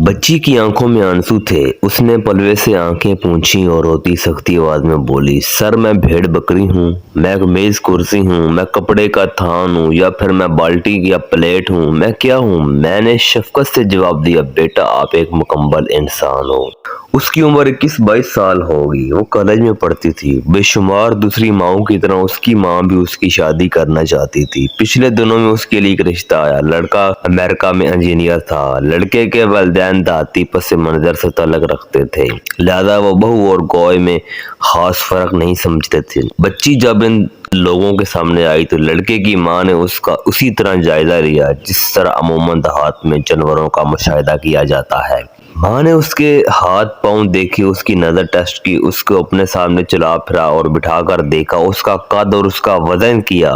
बच्ची की आंखों में आंसू थे। उसने पलवे से आंखें पोंछी और रोती सख्ती आवाज में बोली, सर मैं भेड़ बकरी हूँ, मैं एक मेज कुर्सी हूँ, मैं कपड़े का थान हूँ या फिर मैं बाल्टी या प्लेट हूँ, मैं क्या हूँ? मैंने शफकत से जवाब दिया, बेटा आप एक मुकम्मल इंसान हो। उसकी उम्र 21-22 साल होगी। वो कॉलेज में पढ़ती थी। बेशुमार दूसरी माओं की तरह उसकी माँ भी उसकी शादी करना चाहती थी। पिछले दिनों में उसके लिए एक रिश्ता आया। लड़का अमेरिका में इंजीनियर था। लड़के के वालिदैन दाती पस मंजर से तल्लुक रखते थे, लिहाजा वो बहू और गौय में खास फर्क नहीं समझते थे। बच्ची जब इन लोगों के सामने आई तो लड़के की माँ ने उसका उसी तरह जायजा लिया जिस तरह अमूमन देहात में जानवरों का मुशाहिदा किया जाता है। माँ ने उसके हाथ पांव देखे, उसकी नजर टेस्ट की, उसको अपने सामने चला फिरा और बिठाकर देखा, उसका कद और उसका वजन किया,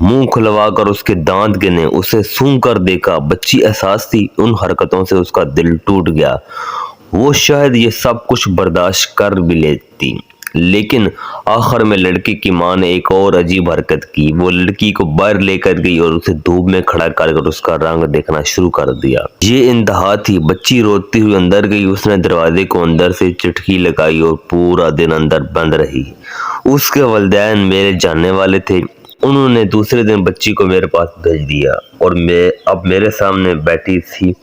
मुंह खुलवा कर उसके दांत गिने, उसे सूंघ कर देखा। बच्ची एहसास थी, उन हरकतों से उसका दिल टूट गया। वो शायद ये सब कुछ बर्दाश्त कर भी लेती, लेकिन आखिर में लड़की की माँ ने एक और अजीब हरकत की। वो लड़की को बाहर लेकर गई और उसे धूप में खड़ा कर उसका रंग देखना शुरू कर दिया। ये इंतहा थी। बच्ची रोती हुई अंदर गई। उसने दरवाजे को अंदर से चिटकी लगाई और पूरा दिन अंदर बंद रही। उसके वालिदैन मेरे जानने वाले थे। उन्होंने दूसरे दिन बच्ची को मेरे पास भेज दिया और मैं अब मेरे सामने बैठी थी।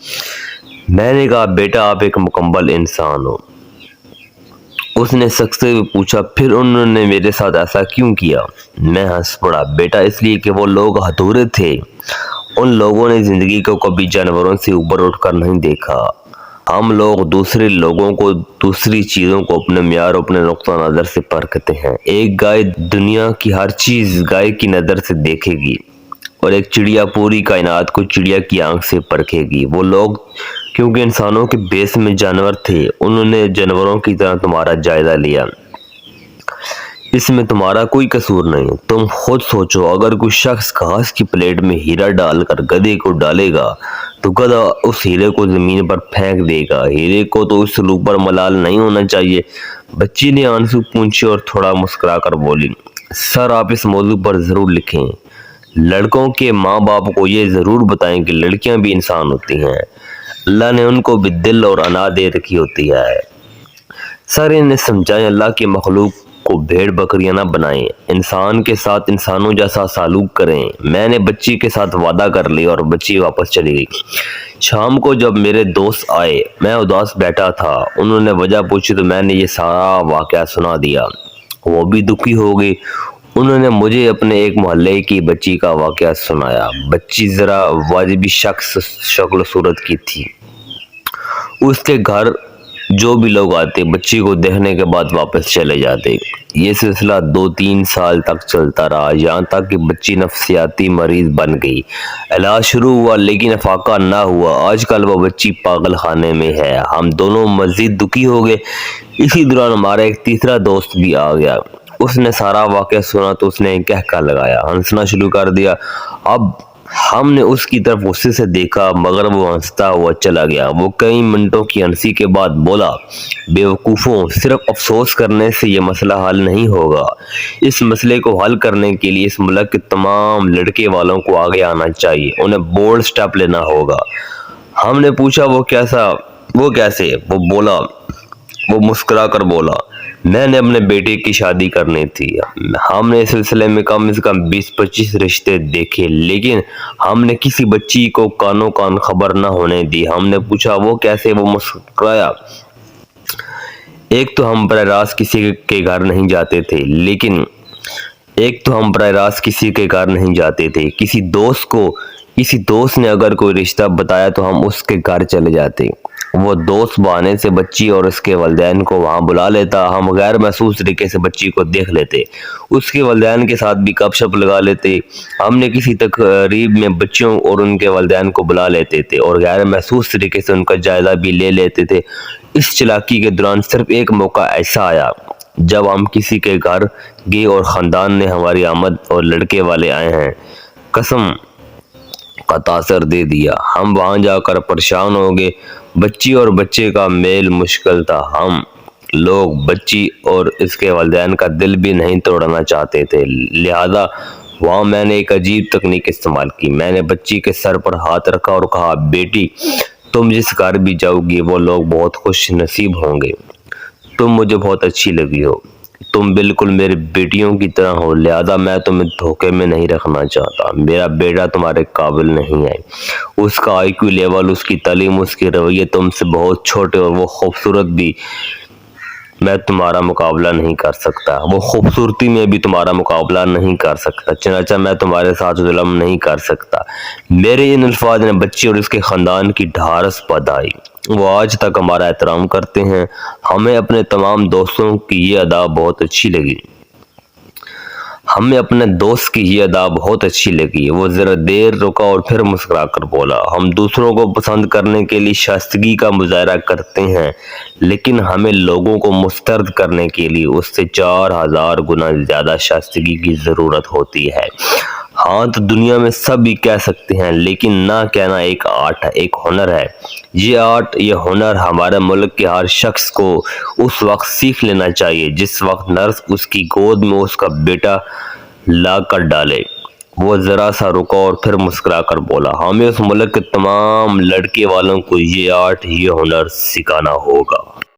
मैंने कहा, बेटा आप एक मुकम्मल इंसान हो। उसने सख्त से पूछा, फिर उन्होंने मेरे साथ ऐसा क्यों किया? मैं हंस पड़ा, बेटा इसलिए कि वो लोग अधूरे थे। उन लोगों ने जिंदगी को कभी जानवरों से ऊपर उठकर नहीं देखा। हम लोग दूसरे लोगों को, दूसरी चीजों को अपने म्यार, अपने नुक्ता नजर से परखते हैं। एक गाय दुनिया की हर चीज गाय की नजर से देखेगी और एक चिड़िया पूरी कायनात को चिड़िया की आंख से परखेगी। वो लोग क्योंकि इंसानों के बेस में जानवर थे, उन्होंने जानवरों की तरह तुम्हारा जायजा लिया। इसमें तुम्हारा कोई कसूर नहीं। तुम खुद सोचो, अगर कोई शख्स घास की प्लेट में हीरा डालकर गधे को डालेगा तो गधा उस हीरे को जमीन पर फेंक देगा। हीरे को तो उस सलूक पर मलाल नहीं होना चाहिए। बच्ची ने आंसू पूंछे और थोड़ा मुस्कुराकर बोली, सर आप इस मौजू पर जरूर लिखें। लड़कों के माँ बाप को ये जरूर बताएं कि लड़कियां भी इंसान होती हैं। अल्लाह ने उनको भी दिल और अना दे रखी होती है। सर इन्हें समझाएं, अल्लाह की मखलूक को भेड़ बकरियां ना बनाएं, इंसान के साथ इंसानों जैसा सालूक करें। मैंने बच्ची के साथ वादा कर लिया और बच्ची वापस चली गई। शाम को जब मेरे दोस्त आए, मैं उदास बैठा था। उन्होंने वजह पूछी तो मैंने ये सारा वाकया सुना दिया। वो भी दुखी हो गई। उन्होंने मुझे अपने एक मोहल्ले की बच्ची का वाकया सुनाया। बच्ची जरा वाजिबी शक्ल सूरत की थी। उसके घर जो भी लोग आते बच्ची को देखने के बाद वापस चले जाते। ये सिलसिला 2-3 साल तक चलता रहा, यहाँ तक कि बच्ची नफ्सियाती मरीज बन गई। इलाज शुरू हुआ लेकिन फाका ना हुआ। आजकल वो बच्ची पागल खाने में है। हम दोनों मजीद दुखी हो गए। इसी दौरान हमारा एक तीसरा दोस्त भी आ गया। उसने सारा वाकया सुना तो उसने कहका लगाया, हंसना शुरू कर दिया। अब हमने उसकी तरफ गुस्से से देखा मगर वो हंसता हुआ चला गया। वो कई मिनटों की हंसी के बाद बोला, बेवकूफ़ों, सिर्फ अफसोस करने से ये मसला हल नहीं होगा। इस मसले को हल करने के लिए इस मुल्क के तमाम लड़के वालों को आगे आना चाहिए। उन्हें बोल्ड स्टेप लेना होगा। हमने पूछा, वो कैसे? वो मुस्कुरा कर बोला, मैंने अपने बेटे की शादी करनी थी। हमने इस सिलसिले में कम से कम 20-25 रिश्ते देखे लेकिन हमने किसी बच्ची को कानो कान खबर न होने दी। हमने पूछा, वो कैसे? वो मुस्कुराया, एक तो हम बराह रास्त किसी के घर नहीं जाते थे। किसी दोस्त ने अगर कोई रिश्ता बताया तो हम उसके घर चले जाते। वो दोस्त बहाने से बच्ची और उसके वालिदैन को वहां बुला लेता। हम गैर महसूस तरीके से बच्ची को देख लेते, उसके वालिदैन के साथ भी गपशप लगा लेते। हमने किसी तकरीब में बच्चियों और उनके वालिदैन को बुला लेते थे और गैर महसूस तरीके से उनका जायजा भी ले लेते थे। इस चालाकी के दौरान सिर्फ एक मौका ऐसा आया जब हम किसी के घर गए और खानदान ने हमारी आमद और लड़के वाले आए हैं कसम का तासर दे दिया। हम वहां जाकर परेशान हो गए। बच्ची और बच्चे का मेल मुश्किल था। हम लोग बच्ची और इसके वालिदैन का दिल भी नहीं तोड़ना चाहते थे, लिहाजा वहां मैंने एक अजीब तकनीक इस्तेमाल की। मैंने बच्ची के सर पर हाथ रखा और कहा, बेटी तुम जिस घर भी जाओगी वो लोग बहुत खुश नसीब होंगे। तुम मुझे बहुत अच्छी लगी हो, तुम बिल्कुल मेरी बेटियों की तरह हो, लिहाजा मैं तुम्हें धोखे में नहीं रखना चाहता। मेरा बेटा तुम्हारे काबिल नहीं है। उसका आईक्यू लेवल, उसकी तालीम, उसके रवैये तुमसे बहुत छोटे और वो खूबसूरत भी मैं तुम्हारा मुकाबला नहीं कर सकता। वो खूबसूरती में भी तुम्हारा मुकाबला नहीं कर सकता। चनाचा मैं तुम्हारे साथ जुल्म नहीं कर सकता। मेरे इन अल्फाज ने बच्ची और इसके ख़ानदान की ढारस बढ़ाई। वो आज तक हमारा एहतराम करते हैं। हमें अपने तमाम दोस्तों की ये अदा बहुत अच्छी लगी। हमें अपने दोस्त की ये अदा बहुत अच्छी लगी। वो ज़रा देर रुका और फिर मुस्कुराकर बोला, हम दूसरों को पसंद करने के लिए शाइस्तगी का मुजाहरा करते हैं, लेकिन हमें लोगों को मुस्तरद करने के लिए उससे 4000 गुना ज़्यादा शाइस्तगी की ज़रूरत होती है। हाँ तो दुनिया में सब भी कह सकते हैं, लेकिन ना कहना एक आर्ट है, एक हुनर है। ये आर्ट, ये हुनर हमारे मुल्क के हर शख्स को उस वक्त सीख लेना चाहिए जिस वक्त नर्स उसकी गोद में उसका बेटा ला कर डाले। वो ज़रा सा रुका और फिर मुस्कुरा कर बोला, हमें उस मुल्क के तमाम लड़के वालों को ये आर्ट, ये हुनर सिखाना होगा।